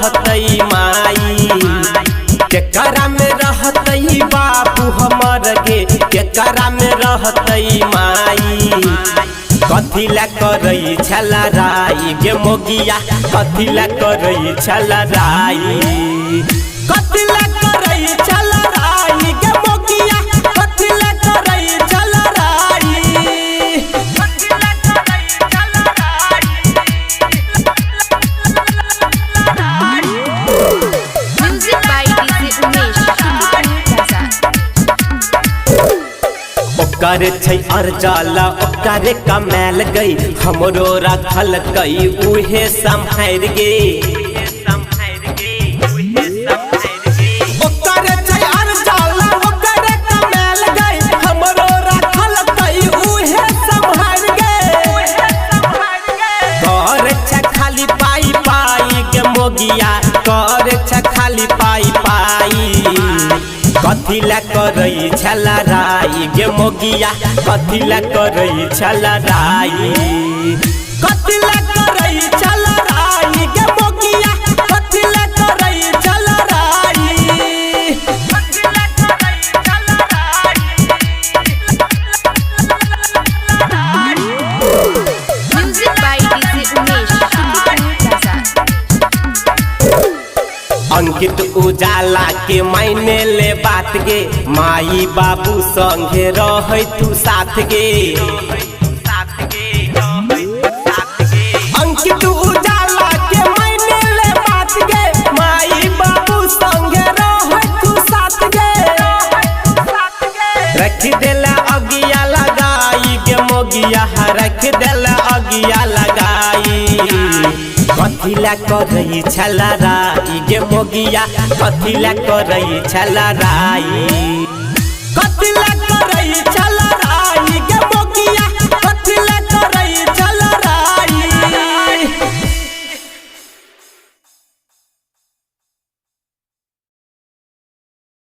रहतई माई, केकरा में रहतई बाबू हमर गे, केकरा में रहतई माई। कथी ला करई छला राई गे मोगिया, कथी ला करई छला राई, कथी ला करई छला राई गे मोगिया, कथी ला करई छला राई, कथी ला करई छला राई। Music by DJ Umesh, ओकर छै अर्जाला ओकर कमाल गई, हमरो रखल कई उहे संभार गे। ओकर छै अर्जाला ओकर कमाल गई, हमरो रखल कई उहे संभार गे। कर छ खाली पाई पाई गे मोगिया, कर छ खाली पाई पाई। कथी ला करई छला राई गे मोगिया, कथी ला करई छला राई, कथी ला करई छला राई गे मोगिया, कथी ला करई छला राई, कथी ला करई छला राई। Music by DJ Umesh, Ankit उजाला के मायने ले बात गे, माई बाबू संगे रहे तू साथ गे। अंकित उजाला के मायने ले बात गे, माई बाबू संगे रहे तू साथ गे। रख देला अगिया लगाई गे मोगिया, रख देला अगिया लगाई। कथी ला करई छला राई गे मोगिया, कथी ला करई छला राई।